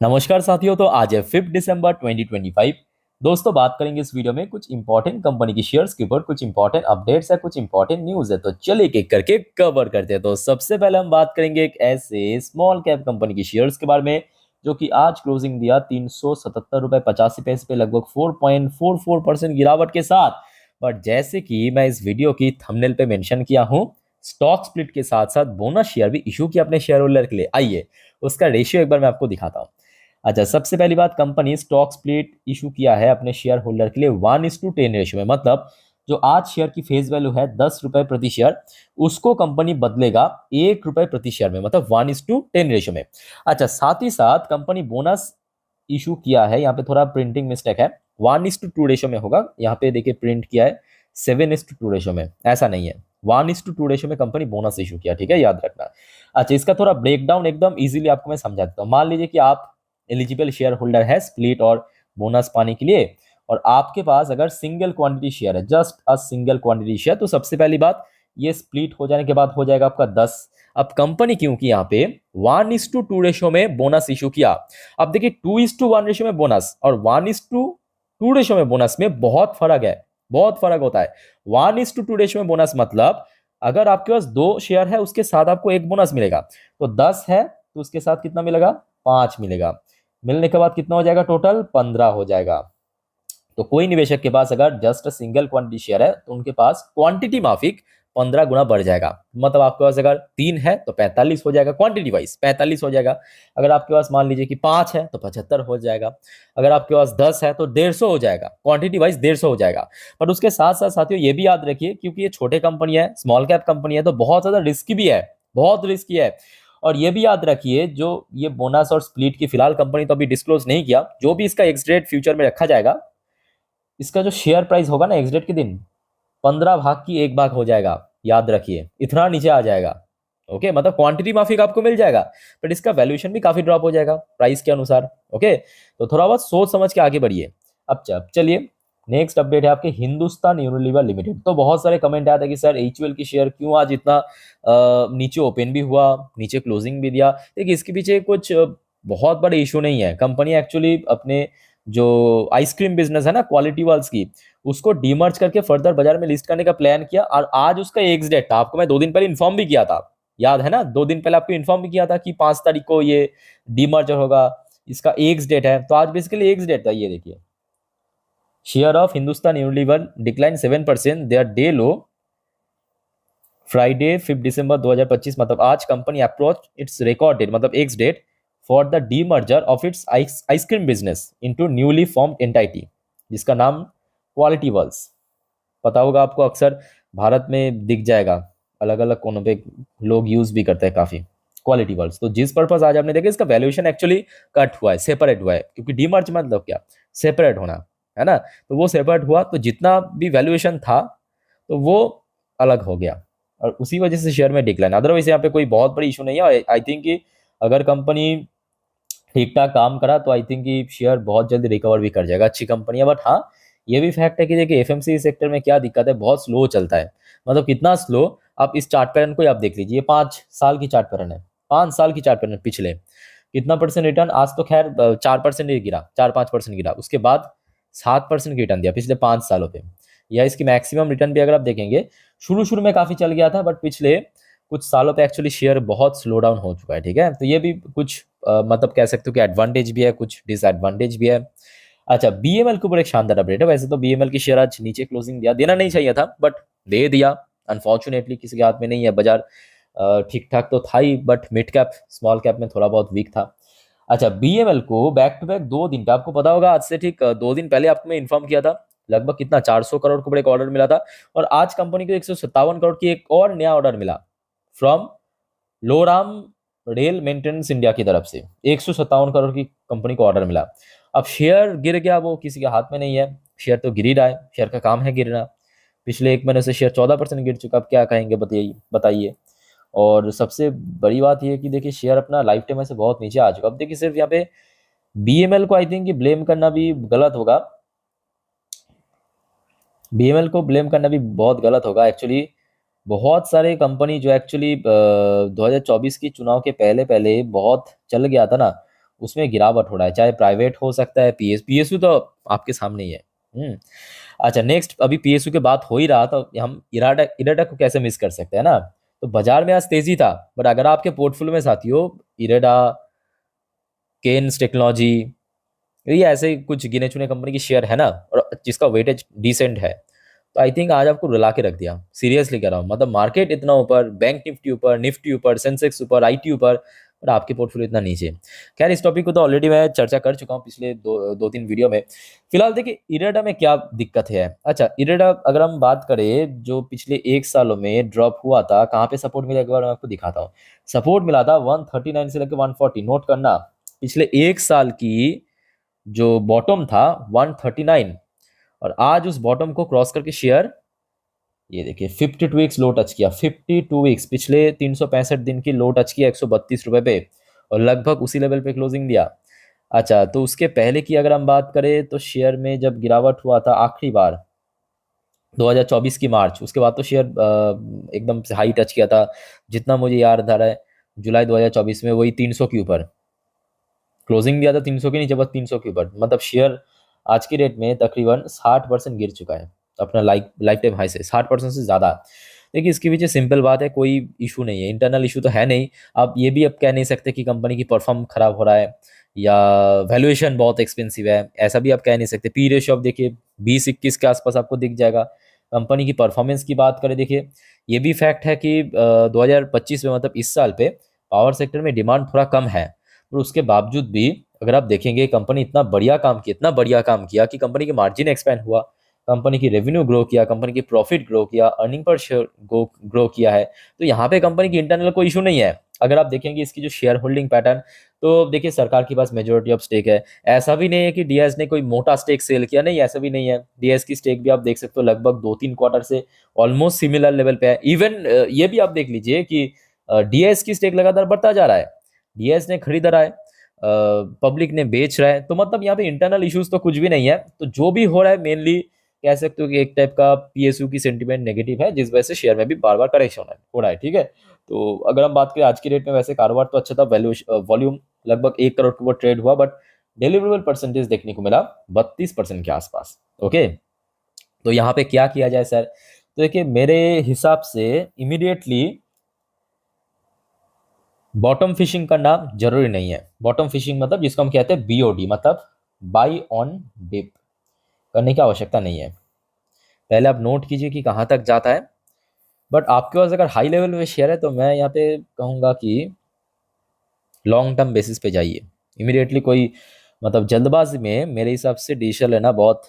नमस्कार साथियों। तो आज है 5 दिसंबर 2025। दोस्तों, बात करेंगे इस वीडियो में कुछ इंपॉर्टेंट कंपनी की शेयर्स के ऊपर। कुछ इंपॉर्टेंट अपडेट्स है, कुछ इंपॉर्टेंट न्यूज़ है, तो चलिए एक एक करके कवर करते हैं। तो सबसे पहले हम बात करेंगे एक ऐसे स्मॉल कैप कंपनी की शेयर्स के बारे में जो कि आज क्लोजिंग दिया 377 रुपए 85 पैसे पे, लगभग 4.44% गिरावट के साथ। बट जैसे कि मैं इस वीडियो की थंबनेल पे मेंशन किया हूँ, स्टॉक स्प्लिट के साथ साथ बोनस शेयर भी इशू किया अपने शेयर होल्डर के लिए। आइए उसका रेशियो एक बार मैं आपको दिखाता हूँ। अच्छा, सबसे पहली बात, कंपनी स्टॉक स्प्लिट इशू किया है अपने शेयर होल्डर के लिए 1:10 रेशियो में। मतलब जो आज शेयर की फेस वैल्यू है 10 रुपए प्रति शेयर, उसको कंपनी बदलेगा 1 रुपए प्रति शेयर में, मतलब 1:10 रेशियो में। अच्छा, साथ ही साथ कंपनी बोनस इशू किया है, यहाँ पे थोड़ा प्रिंटिंग मिस्टेक है, 1:2 रेशियो में होगा। यहाँ पे देखिए प्रिंट किया है 7:2 रेशियो में, ऐसा नहीं है। 1:2 रेशियो में कंपनी बोनस इशू किया, ठीक है, याद रखना। अच्छा, इसका थोड़ा ब्रेकडाउन एकदम इजीली आपको मैं समझा देता हूँ। मान लीजिए कि आप एलिजिबल शेयर होल्डर है स्प्लिट और बोनस पाने के लिए, और आपके पास अगर सिंगल क्वांटिटी शेयर है, just a single quantity share, तो सबसे पहली बात, ये स्प्लिट हो जाने के बाद हो जाएगा आपका 10। अब कंपनी क्योंकि यहाँ पे 1:2 रेशियो में बोनस इशू किया। अब देखिए 2:1 रेशियो में बोनस और 1:2 रेशियो में बोनस में बहुत फर्क है, बहुत फर्क होता है। 1:2 रेशियो में बोनस मतलब अगर आपके पास 2 शेयर है, उसके साथ आपको एक बोनस मिलेगा। तो 10 है तो उसके साथ कितना मिलेगा? 5 मिलेगा। मिलने के बाद कितना हो जाएगा? टोटल 15 हो जाएगा। तो कोई निवेशक के पास अगर जस्ट सिंगल क्वांटिटी शेयर है, तो उनके पास क्वांटिटी माफिक 15 गुना बढ़ जाएगा। मतलब आपके पास अगर 3 है तो 45 हो जाएगा, क्वांटिटी वाइज 45 हो जाएगा। अगर आपके पास मान लीजिए कि 5 है तो 75 हो जाएगा। अगर आपके पास 10 है तो 150 हो जाएगा, क्वांटिटी वाइज 150 हो जाएगा। पर उसके साथ साथ साथियों ये भी याद रखिए, क्योंकि ये छोटे कंपनी है, स्मॉल कैप कंपनी है, तो बहुत ज्यादा रिस्की भी है, बहुत रिस्की है। और ये भी याद रखिए, जो ये बोनस और स्प्लिट की फिलहाल कंपनी तो अभी डिस्क्लोज नहीं किया, जो भी इसका एक्स डेट फ्यूचर में रखा जाएगा, इसका जो शेयर प्राइस होगा ना एक्स डेट के दिन, 15 भाग की 1 भाग हो जाएगा। याद रखिए, इतना नीचे आ जाएगा। ओके, मतलब क्वांटिटी माफिक आपको मिल जाएगा, बट इसका वैल्यूएशन भी काफी ड्रॉप हो जाएगा प्राइस के अनुसार। ओके, तो थोड़ा बहुत सोच समझ के आगे बढ़िए। अब चलिए, नेक्स्ट अपडेट है आपके हिंदुस्तान यूनिलीवर लिमिटेड। तो बहुत सारे कमेंट आया था कि सर एचयूएल की शेयर क्यों आज इतना नीचे ओपन भी हुआ, नीचे क्लोजिंग भी दिया। देखिए इसके पीछे कुछ बहुत बड़े इशू नहीं है। कंपनी एक्चुअली अपने जो आइसक्रीम बिजनेस है ना, क्वालिटी वाल्स की, उसको डीमर्ज करके फर्दर बाजार में लिस्ट करने का प्लान किया, और आज उसका एक्स डेट था। आपको मैं 2 दिन पहले इन्फॉर्म भी किया था, याद है ना? 2 दिन पहले आपको इन्फॉर्म भी किया था कि 5 तारीख को ये डीमर्जर होगा, इसका एक्स डेट है। तो आज बेसिकली एक्स डेट था, ये देखिए। Share of Hindustan Unilever decline 7%, their day low Friday 5 December 2025। मतलब आज company approach its record date, मतलब ex date, for the demerger of its ice cream business into newly formed entity, जिसका नाम क्वालिटी वर्ल्स। पता होगा आपको, अक्सर भारत में दिख जाएगा, अलग अलग कोनों पे लोग यूज भी करते हैं काफी, क्वालिटी वर्ल्स। तो जिस पर्पस आज आपने देखा, इसका वैल्यूएशन एक्चुअली कट हुआ है, सेपरेट हुआ है, क्योंकि डीमर्ज मतलब क्या? सेपरेट होना, है ना? तो वो सेपरेट हुआ, तो जितना भी वैल्यूएशन था तो वो अलग हो गया, और उसी वजह से शेयर में डिक्लाइन। अदरवाइज यहाँ पे कोई बहुत बड़ी इशू नहीं है। आई थिंक कि अगर कंपनी ठीक ठाक काम करा तो आई थिंक कि शेयर बहुत जल्दी रिकवर भी कर जाएगा, अच्छी कंपनी है। बट हाँ, ये भी फैक्ट है कि देखिए एफएमसीजी सेक्टर में क्या दिक्कत है, बहुत स्लो चलता है। मतलब कितना स्लो, आप इस चार्ट पैटर्न को आप देख लीजिए, ये 5 साल की चार्ट पैटर्न है, 5 साल की चार्ट पैटर्न पिछले कितना परसेंट रिटर्न। आज तो खैर 4% ही गिरा, 4-5% गिरा, उसके बाद 7% की रिटर्न दिया पिछले 5 सालों पे। या इसकी मैक्सिमम रिटर्न भी अगर आप देखेंगे, शुरू शुरू में काफी चल गया था, बट पिछले कुछ सालों पे एक्चुअली शेयर बहुत स्लो डाउन हो चुका है, ठीक है। तो ये भी कुछ मतलब कह सकते हो कि एडवांटेज भी है, कुछ डिसएडवांटेज भी है। अच्छा, बीएमएल के ऊपर एक शानदार अपडेट है। वैसे तो बीएमएल की शेयर आज नीचे क्लोजिंग दिया, देना नहीं चाहिए था, बट दे दिया। अनफॉर्चुनेटली किसी के हाथ में नहीं है, बाजार ठीक ठाक तो था ही, but mid cap small cap में थोड़ा बहुत वीक था। अच्छा, बीएमएल को बैक टू बैक 2 दिन का, आपको पता होगा आज से ठीक 2 दिन पहले आपको मैं इन्फॉर्म किया था, लगभग कितना 400 करोड़ के ऊपर एक ऑर्डर मिला था। और आज कंपनी को 157 करोड़ की एक और नया ऑर्डर मिला फ्रॉम लोराम रेल मेंटेनेंस इंडिया की तरफ से। 157 करोड़ की कंपनी को ऑर्डर मिला। अब शेयर गिर गया, वो किसी के हाथ में नहीं है, शेयर तो गिर ही रहा है, शेयर का काम है गिरना। पिछले 1 महीने से शेयर 14% गिर चुका। अब क्या कहेंगे, बताइए बताइए। और सबसे बड़ी बात यह है कि देखिए शेयर अपना लाइफ टाइम से बहुत नीचे आ चुका। अब देखिए सिर्फ यहाँ पे बीएमएल को आई थिंक कि ब्लेम करना भी गलत होगा, बीएमएल को ब्लेम करना भी बहुत गलत होगा एक्चुअली। बहुत सारे कंपनी जो एक्चुअली 2024 की चुनाव के पहले पहले बहुत चल गया था ना, उसमें गिरावट हो रहा है, चाहे प्राइवेट हो सकता है, पीएसयू तो आपके सामने ही है। अच्छा, नेक्स्ट, अभी पीएसयू की बात हो ही रहा तो हम इराडा इराडा को कैसे मिस कर सकते हैं ना। तो बाजार में आज तेजी था, बट अगर आपके पोर्टफोलियो में साथियों इराडा, केन्स टेक्नोलॉजी, ये ऐसे कुछ गिने चुने कंपनी की शेयर है ना, और जिसका वेटेज डिसेंट है, तो आई थिंक आज आपको रुला के रख दिया, सीरियसली कह रहा हूँ। मतलब मार्केट इतना ऊपर, बैंक निफ्टी ऊपर, सेंसेक्स ऊपर, आईटी ऊपर, और आपके पोर्टफोलियो इतना नीचे। खैर, इस टॉपिक को तो ऑलरेडी मैं चर्चा कर चुका हूँ पिछले दो तीन वीडियो में। फिलहाल देखिए इरेडा में क्या दिक्कत है। अच्छा, इरेडा अगर हम बात करें, जो पिछले 1 सालों में ड्रॉप हुआ था, कहाँ पे सपोर्ट मिला, एक बार मैं आपको दिखाता हूँ। सपोर्ट मिला था 139 से लेकर 140, नोट करना। पिछले 1 साल की जो बॉटम था 139, और आज उस बॉटम को क्रॉस करके शेयर, ये देखिए 52 वीक्स लो टच किया, 52 वीक्स, पिछले 365 दिन की लो टच किया 132 रुपए पे, और लगभग उसी लेवल पे क्लोजिंग दिया। अच्छा, तो उसके पहले की अगर हम बात करें, तो शेयर में जब गिरावट हुआ था आखिरी बार 2024 की मार्च, उसके बाद तो शेयर एकदम से हाई टच किया था, जितना मुझे याद आ रहा है, जुलाई 2024 में वही 300 के ऊपर क्लोजिंग दिया था, 300 के नीचे, बस 300 के ऊपर। मतलब शेयर आज की डेट में तकरीबन 60% गिर चुका है अपना लाइफ टाइम हाई से, 60% से ज़्यादा। देखिए, इसके पीछे सिंपल बात है, कोई इशू नहीं है, इंटरनल इशू तो है नहीं। आप ये भी अब कह नहीं सकते कि कंपनी की परफॉर्म खराब हो रहा है या वैल्यूएशन बहुत एक्सपेंसिव है, ऐसा भी आप कह नहीं सकते। पी रेशियो आप देखिए 20-21 के आसपास आपको दिख जाएगा। कंपनी की परफॉर्मेंस की बात करें, देखिए ये भी फैक्ट है कि 2025 में, मतलब इस साल पे पावर सेक्टर में डिमांड थोड़ा कम है, और उसके बावजूद भी अगर आप देखेंगे, कंपनी इतना बढ़िया काम किया, इतना बढ़िया काम किया कि कंपनी की मार्जिन एक्सपैंड हुआ, कंपनी की रेवेन्यू ग्रो किया, कंपनी की प्रॉफिट ग्रो किया, अर्निंग पर शेयर ग्रो किया है। तो यहाँ पे कंपनी की इंटरनल कोई इशू नहीं है। अगर आप देखेंगे इसकी जो शेयर होल्डिंग पैटर्न, तो देखिए सरकार के पास मेजोरिटी ऑफ स्टेक है। ऐसा भी नहीं है कि डीएस ने कोई मोटा स्टेक सेल किया, नहीं, ऐसा भी नहीं है। डीएस की स्टेक भी आप देख सकते हो लगभग 2-3 क्वार्टर से ऑलमोस्ट सिमिलर लेवल पे है। इवन ये भी आप देख लीजिए कि डीएस की स्टेक लगातार बढ़ता जा रहा है, डीएस ने खरीद रहा है, पब्लिक ने बेच रहा है। तो मतलब यहाँ पे इंटरनल इश्यूज तो कुछ भी नहीं है। तो जो भी हो रहा है, मेनली कह सकते हो कि एक टाइप का पीएसयू की सेंटीमेंट नेगेटिव है, जिस वजह से शेयर में भी बार बार करेक्शन हो रहा है। ठीक है, तो अगर हम बात करें आज की डेट में, वैसे कारोबार तो अच्छा था, वॉल्यूम लगभग 1 करोड़ के ऊपर ट्रेड हुआ, बट डिलीवरेबल परसेंटेज देखने को मिला 32% के आसपास। ओके, तो यहाँ पे क्या किया जाए सर। तो देखिए, मेरे हिसाब से इमीडिएटली बॉटम फिशिंग करना जरूरी नहीं है। बॉटम फिशिंग मतलब जिसको हम कहते हैं बीओडी, मतलब बाई ऑन डिप, करने की आवश्यकता नहीं है। पहले आप नोट कीजिए कि कहाँ तक जाता है। बट आपके पास अगर हाई लेवल में शेयर है, तो मैं यहाँ पे कहूँगा कि लॉन्ग टर्म बेसिस पे जाइए। इमीडिएटली कोई, मतलब जल्दबाजी में मेरे हिसाब से डिसीजन लेना बहुत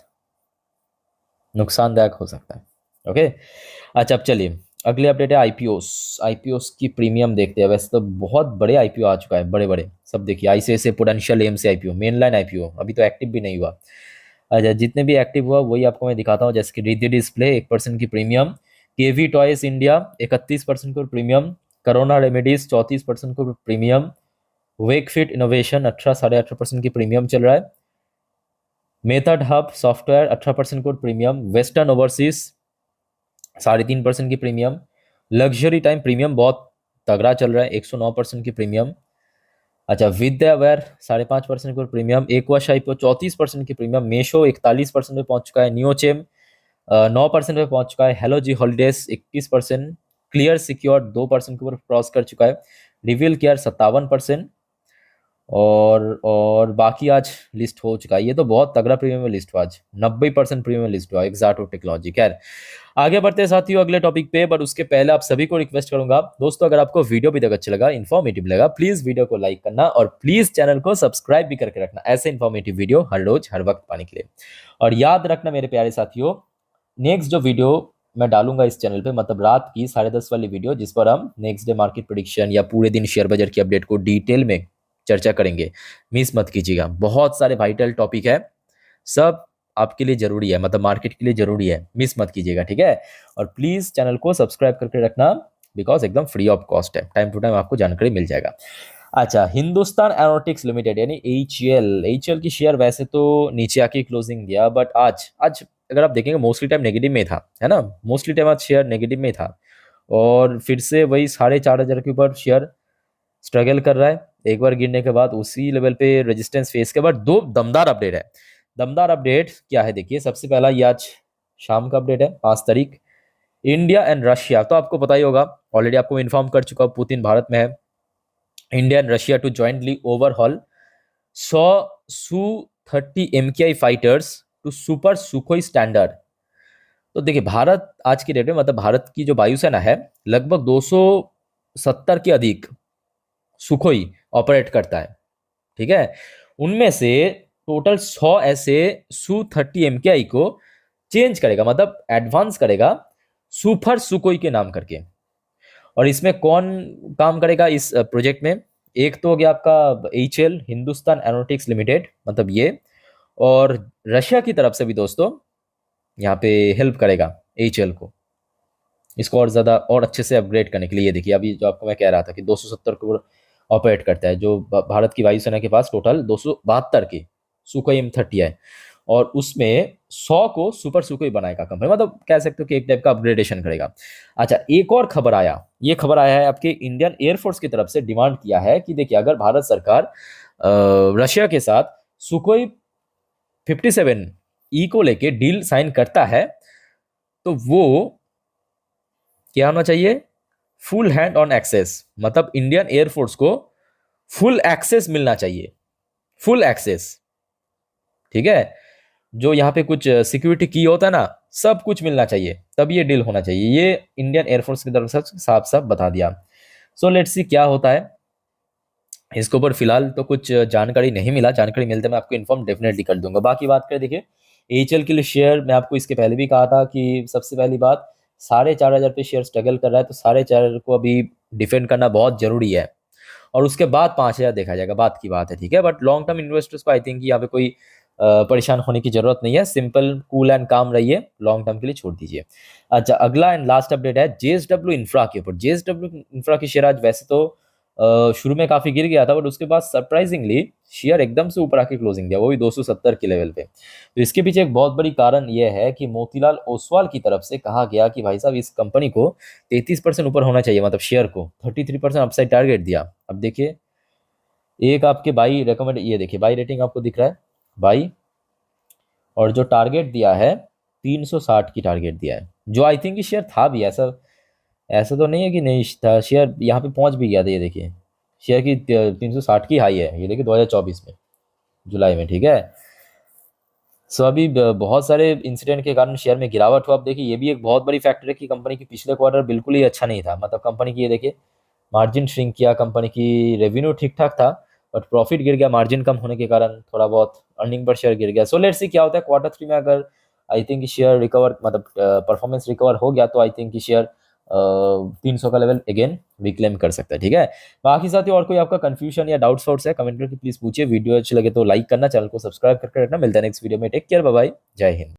नुकसानदायक हो सकता है। ओके, अच्छा, अब चलिए अगले अपडेट है आईपीओस। आईपीओस की प्रीमियम देखते हैं। वैसे तो बहुत बड़े आईपीओ आ चुका है, बड़े बड़े सब देखिए, ICICI prudential AMC IPO, mainline IPO अभी तो एक्टिव भी नहीं हुआ। अच्छा, जितने भी एक्टिव हुआ वही आपको मैं दिखाता हूँ। जैसे कि रिद्धि डिस्प्ले 1% की प्रीमियम, केवी टॉयज इंडिया 31% को प्रीमियम, करोना रेमेडीज 34% को प्रीमियम, वेकफिट इनोवेशन 18-18.5% की प्रीमियम चल रहा है, मेथड हब सॉफ्टवेयर 18% को प्रीमियम, वेस्टर्न ओवरसीज 3.5% की प्रीमियम, लग्जरी टाइम प्रीमियम बहुत तगड़ा चल रहा है 109% की प्रीमियम। अच्छा, विद्यावेयर 5.5% की प्रीमियम, एक्वाशाई पे 34% की प्रीमियम, मेशो 41% पे पहुंच चुका है, नियोचेम 9% पे पहुंच चुका है, हेलो जी हॉलीडेज 21%, क्लियर सिक्योर 2% के ऊपर क्रॉस कर चुका है, रिवील केयर 57%, और बाकी आज लिस्ट हो चुका है। ये तो बहुत तगड़ा प्रीमियम में लिस्ट हुआ, आज 90% प्रीमियम में लिस्ट हुआ एक्साटो टेक्नोलॉजी। खैर, आगे बढ़ते हैं साथियों अगले टॉपिक पे, बट उसके पहले आप सभी को रिक्वेस्ट करूंगा दोस्तों, अगर आपको वीडियो भी अच्छा लगा, इन्फॉर्मेटिव लगा, प्लीज वीडियो को लाइक करना, और प्लीज चैनल को सब्सक्राइब भी करके रखना, ऐसे इन्फॉर्मेटिव वीडियो हर रोज हर वक्त पाने के लिए। और याद रखना मेरे प्यारे साथियों, नेक्स्ट जो वीडियो मैं डालूंगा इस चैनल पे, मतलब रात की 10:30 वाली वीडियो, जिस पर हम नेक्स्ट डे मार्केट प्रेडिक्शन या पूरे दिन शेयर बाजार की अपडेट को डिटेल में चर्चा करेंगे। मिस मत कीजिएगा, बहुत सारे वाइटल टॉपिक है, सब आपके लिए जरूरी है, मतलब मार्केट के लिए जरूरी है, मिस मत कीजिएगा। ठीक है, और प्लीज चैनल को सब्सक्राइब करके रखना, बिकॉज एकदम फ्री ऑफ कॉस्ट है, टाइम टू टाइम आपको जानकारी मिल जाएगा। अच्छा, हिंदुस्तान एरोनॉटिक्स लिमिटेड यानी एचएल की शेयर वैसे तो नीचे आके क्लोजिंग दिया, बट आज आज अगर आप देखेंगे मोस्टली टाइम नेगेटिव में था, है ना, मोस्टली टाइम आज शेयर नेगेटिव में था, और फिर से वही 4,500 के ऊपर शेयर स्ट्रगल कर रहा है। एक बार गिरने के बाद उसी लेवल पे रेजिस्टेंस फेस के बाद दो दमदार अपडेट है। दमदार अपडेट क्या है देखिए, सबसे पहला ये आज शाम का अपडेट है 5 तारीख। इंडिया एंड रशिया, तो आपको पता ही होगा, ऑलरेडी आपको इन्फॉर्म कर चुका हूं, पुतिन भारत में है। India and Russia to jointly overhaul 100 Su-30 MKI fighters to super Sukhoi standard. तो देखिए भारत आज की डेट में, मतलब भारत की जो वायुसेना है, लगभग 270 के अधिक सुखोई ऑपरेट करता है। ठीक है, उनमें से टोटल 100 ऐसे Su-30 MKI को चेंज करेगा, मतलब एडवांस करेगा सुपर सुकोई के नाम करके। और इसमें कौन काम करेगा इस प्रोजेक्ट में? एक तो हो गया आपका HAL, हिंदुस्तान एरोनॉटिक्स लिमिटेड, मतलब ये, और रशिया की तरफ से भी दोस्तों यहाँ पे हेल्प करेगा HAL को, इसको और ज़्यादा और अच्छे से अपग्रेड करने के लिए। ये देखिए अभी जो आपको मैं कह रहा था कि 270 करोड़ ऑपरेट करता है, जो भारत की वायुसेना के पास टोटल 272 की सुकोई M30 है, और उसमें 100 को सुपर सुकोई बनाएगा कंपनी, मतलब कह सकते हो कि एक टाइप का अपग्रेडेशन करेगा। अच्छा, एक और खबर आया, ये खबर आया है आपके इंडियन एयरफोर्स की तरफ से डिमांड किया है कि देखिए अगर भारत सरकार रशिया के साथ सुकोई 57E को लेके डील साइन करता है तो वो क्या होना चाहिए? फुल हैंड ऑन एक्सेस, मतलब इंडियन एयरफोर्स को फुल एक्सेस मिलना चाहिए, फुल एक्सेस। ठीक है, जो यहाँ पे कुछ सिक्योरिटी की होता है ना, सब कुछ मिलना चाहिए, तब ये डील होना चाहिए। ये इंडियन एयरफोर्स की तरफ से साफ साफ बता दिया। सो लेट्स सी क्या होता है इसके ऊपर। फिलहाल तो कुछ जानकारी नहीं मिला, जानकारी मिलते मैं आपको इन्फॉर्म डेफिनेटली कर दूंगा। बाकी बात करें, देखिए HAL के लिए शेयर, मैं आपको इसके पहले भी कहा था कि सबसे पहली बात 4,500 पे शेयर स्ट्रगल कर रहा है, तो 4,500 को अभी डिफेंड करना बहुत जरूरी है, और उसके बाद 5,000 देखा जाएगा, बात की बात है। ठीक है, बट लॉन्ग टर्म इन्वेस्टर्स को आई थिंक यहाँ पे कोई परेशान होने की जरूरत नहीं है, सिंपल कूल एंड काम रहिए, लॉन्ग टर्म के लिए छोड़ दीजिए। अच्छा, अगला एंड लास्ट अपडेट है JSW इंफ्रा के ऊपर। JSW इंफ्रा की शेयर आज वैसे तो शुरू में काफी गिर गया था, बट उसके बाद सरप्राइजिंगली शेयर एकदम से ऊपर आके क्लोजिंग दिया, वो भी 270 के लेवल पे। तो इसके पीछे एक बहुत बड़ी कारण यह है कि मोतीलाल ओसवाल की तरफ से कहा गया कि भाई साहब इस कंपनी को 33% ऊपर होना चाहिए, मतलब शेयर को 33% अपसाइड टारगेट दिया। अब देखिए एक आपके बाई रेकमेंड, ये देखिए बाई रेटिंग आपको दिख रहा है बाई, और जो टारगेट दिया है 360 की टारगेट दिया है, जो आई थिंक शेयर था भी, ऐसा ऐसा तो नहीं है कि नहीं था, शेयर यहाँ पे पहुंच भी गया था। ये देखिए शेयर की 360 की हाई है, ये देखिए 2024 में जुलाई में। ठीक है, सो अभी बहुत सारे इंसिडेंट के कारण शेयर में गिरावट हुआ। अब देखिए ये भी एक बहुत बड़ी फैक्टर है कि कंपनी की पिछले क्वार्टर बिल्कुल ही अच्छा नहीं था, मतलब कंपनी की ये देखिए मार्जिन श्रिंक किया, कंपनी की रेवेन्यू ठीक ठाक था बट प्रॉफिट गिर गया, मार्जिन कम होने के कारण थोड़ा बहुत अर्निंग पर शेयर गिर गया। सो लेट्स सी क्या होता है Q3 में। अगर आई थिंक शेयर रिकवर, मतलब परफॉर्मेंस रिकवर हो गया, तो आई थिंक शेयर 300 का लेवल अगेन रिक्लेम कर सकता है। ठीक है, बाकी साथियों और कोई आपका कंफ्यूजन या डाउट्स वाउट्स है कमेंट करके प्लीज पूछिए। वीडियो अच्छी लगे तो लाइक करना, चैनल को सब्सक्राइब करके रखना। मिलता है नेक्स्ट वीडियो में, टेक केयर, बाय बाय, जय हिंद।